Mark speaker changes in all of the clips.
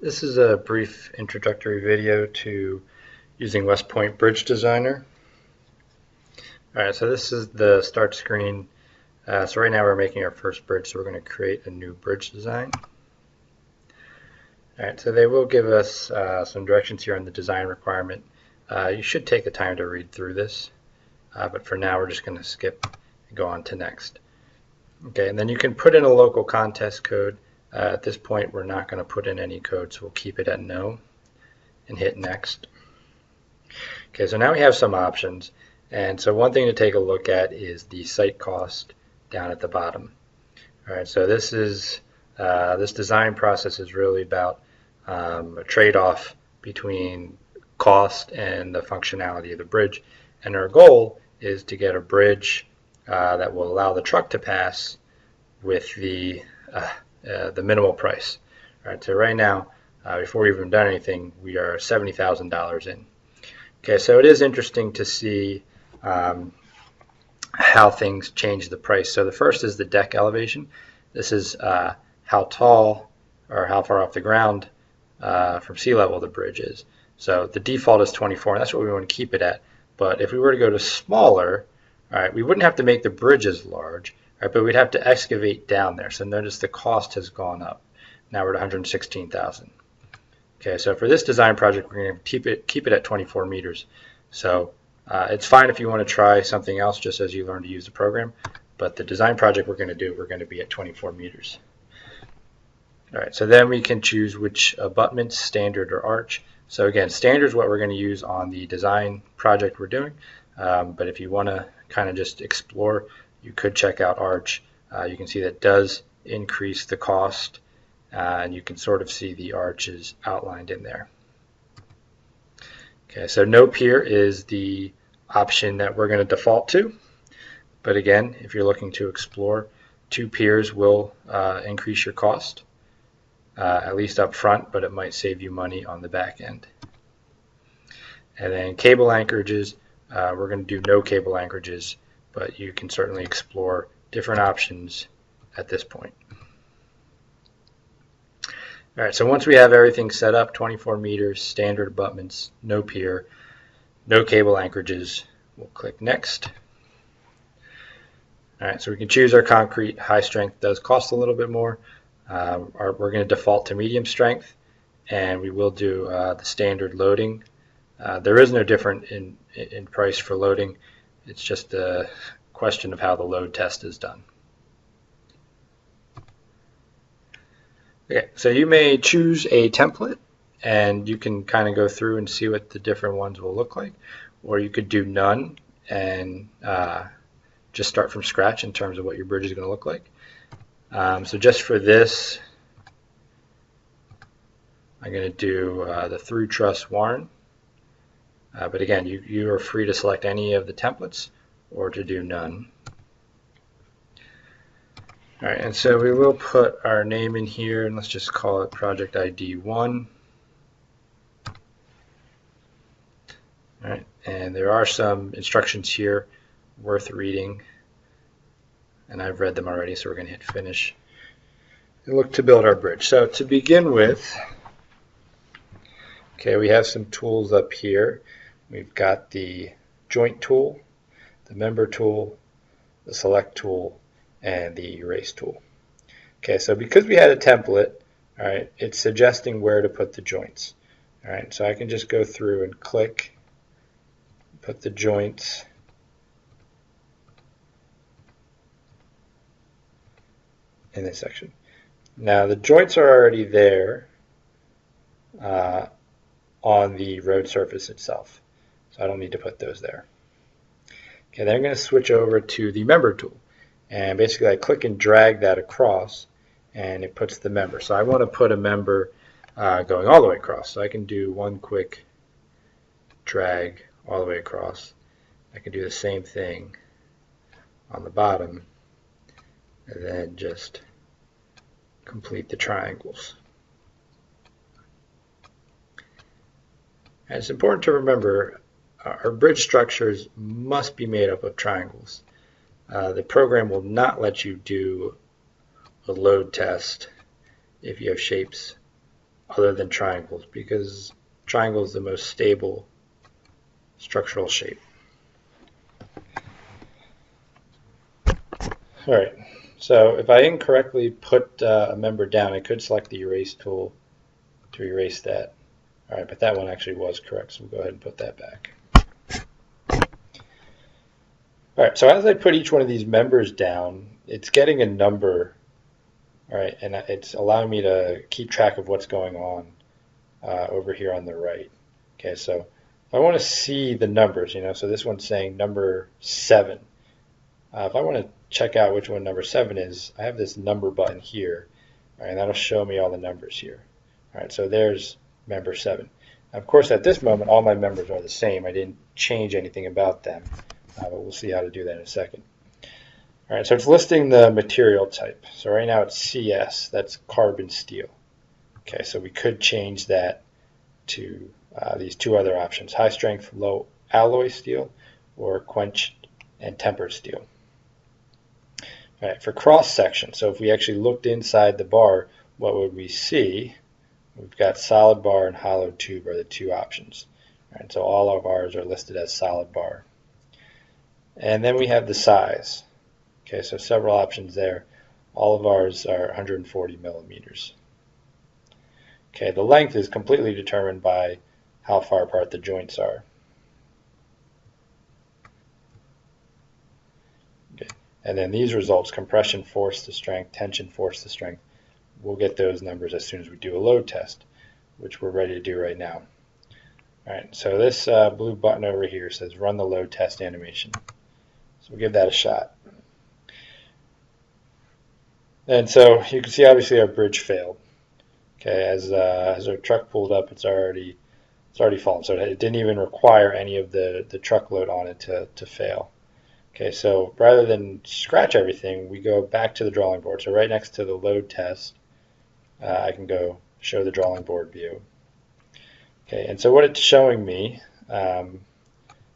Speaker 1: This is a brief introductory video to using West Point Bridge Designer. Alright, so this is the start screen. So right now we're making our first bridge, so we're going to create a new bridge design. Alright, so they will give us some directions here on the design requirement. You should take the time to read through this, but for now we're just going to skip and go on to next. Okay, and then you can put in a local contest code. At this point, we're not going to put in any code, so we'll keep it at no and hit next. Okay, so now we have some options. And so one thing to take a look at is the site cost down at the bottom. All right, so this design process is really about a trade-off between cost and the functionality of the bridge. And our goal is to get a bridge that will allow the truck to pass with the minimal price. All right, so right now, before we've even done anything, we are $70,000 in. Okay, so it is interesting to see how things change the price. So the first is the deck elevation. This is how tall or how far off the ground from sea level the bridge is. So the default is 24, and that's what we want to keep it at. But if we were to go to smaller, all right, we wouldn't have to make the bridge as large. Right, but we'd have to excavate down there. So notice the cost has gone up. Now we're at $116,000. Okay, so for this design project, we're going to keep it at 24 meters. So it's fine if you want to try something else just as you learn to use the program. But the design project we're going to be at 24 meters. All right, so then we can choose which abutments, standard or arch. So again, standard is what we're going to use on the design project we're doing. But if you want to kind of just explore, you could check out arch. You can see that does increase the cost, and you can sort of see the arches outlined in there. Okay, so no pier is the option that we're going to default to. But again, if you're looking to explore, 2 piers will increase your cost, at least up front, but it might save you money on the back end. And then cable anchorages, we're going to do no cable anchorages, but you can certainly explore different options at this point. All right, so once we have everything set up, 24 meters, standard abutments, no pier, no cable anchorages, we'll click next. All right, so we can choose our concrete. High strength does cost a little bit more. We're going to default to medium strength, and we will do the standard loading. There is no difference in price for loading. It's just a question of how the load test is done. Okay, so you may choose a template, and you can kind of go through and see what the different ones will look like. Or you could do none and just start from scratch in terms of what your bridge is going to look like. So just for this, I'm going to do the through truss Warren. But again, you are free to select any of the templates or to do none. All right, and so we will put our name in here, and let's just call it Project ID 1. All right, and there are some instructions here worth reading, and I've read them already, so we're going to hit finish and look to build our bridge. So to begin with, okay, we have some tools up here. We've got the joint tool, the member tool, the select tool, and the erase tool. Okay, so because we had a template, all right, it's suggesting where to put the joints. All right, so I can just go through and click, put the joints in this section. Now the joints are already there on the road surface itself, so I don't need to put those there. Okay, then I'm going to switch over to the member tool, and basically I click and drag that across, and it puts the member. So I want to put a member going all the way across, so I can do one quick drag all the way across. I can do the same thing on the bottom, and then just complete the triangles. And it's important to remember our bridge structures must be made up of triangles. The program will not let you do a load test if you have shapes other than triangles, because triangle is the most stable structural shape. All right, so if I incorrectly put a member down, I could select the erase tool to erase that. All right, but that one actually was correct, so we'll go ahead and put that back. All right, so as I put each one of these members down, it's getting a number, all right, and it's allowing me to keep track of what's going on over here on the right. Okay, so if I want to see the numbers, so this one's saying number 7. If I want to check out which one number 7 is, I have this number button here, all right, and that'll show me all the numbers here. All right, so there's member 7. Now, of course, at this moment, all my members are the same. I didn't change anything about them, but we'll see how to do that in a second. All right, so it's listing the material type. So right now it's CS, that's carbon steel. Okay, so we could change that to these two other options, high strength, low alloy steel, or quenched and tempered steel. All right, for cross section, so if we actually looked inside the bar, what would we see? We've got solid bar and hollow tube are the two options. All right, so all of ours are listed as solid bar. And then we have the size. Okay, so several options there. All of ours are 140 millimeters. Okay, the length is completely determined by how far apart the joints are. Okay, and then these results, compression force to strength, tension force to strength, we'll get those numbers as soon as we do a load test, which we're ready to do right now. All right, so this blue button over here says run the load test animation. So we'll give that a shot. And so you can see obviously our bridge failed. Okay, as our truck pulled up, it's already fallen. So it didn't even require any of the truck load on it to fail. Okay, so rather than scratch everything, we go back to the drawing board. So right next to the load test, I can go show the drawing board view. Okay, and so what it's showing me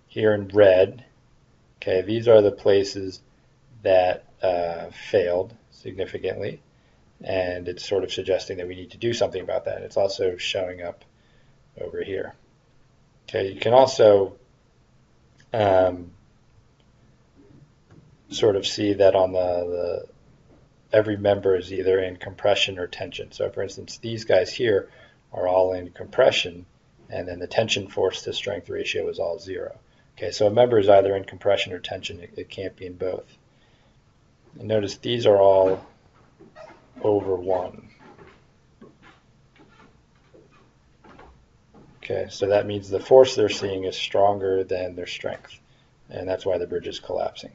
Speaker 1: here in red, okay, these are the places that failed significantly, and it's sort of suggesting that we need to do something about that. It's also showing up over here. Okay, you can also sort of see that on the every member is either in compression or tension. So for instance, these guys here are all in compression, and then the tension force to strength ratio is all 0. Okay, so a member is either in compression or tension. It can't be in both. And notice these are all over 1. Okay, so that means the force they're seeing is stronger than their strength, and that's why the bridge is collapsing.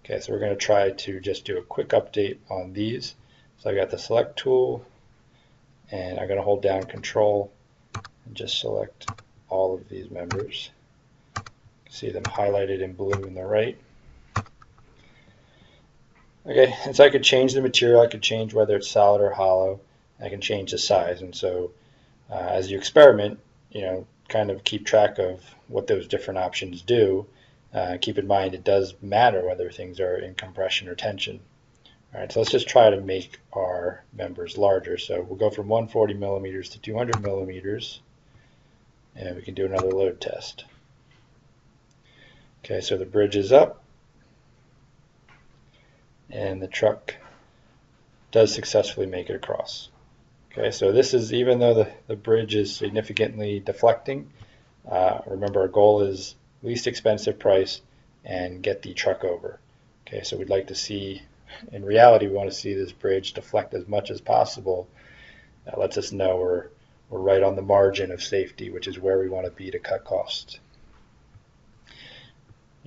Speaker 1: Okay, so we're going to try to just do a quick update on these. So I got the select tool, and I'm going to hold down control and just select all of these members. See them highlighted in blue in the right. Okay, and so I could change the material. I could change whether it's solid or hollow. I can change the size, and so as you experiment, kind of keep track of what those different options do. Keep in mind it does matter whether things are in compression or tension. All right, so let's just try to make our members larger. So we'll go from 140 millimeters to 200 millimeters, and we can do another load test. Okay, so the bridge is up, and the truck does successfully make it across. Okay, so this is, even though the bridge is significantly deflecting, remember our goal is least expensive price and get the truck over. Okay, so we'd like to see, in reality, we want to see this bridge deflect as much as possible. That lets us know we're right on the margin of safety, which is where we want to be to cut costs.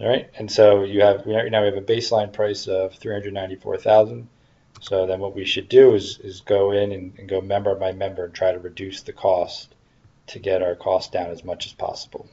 Speaker 1: All right, and so now we have a baseline price of $394,000. So then what we should do is go in and go member by member and try to reduce the cost to get our cost down as much as possible.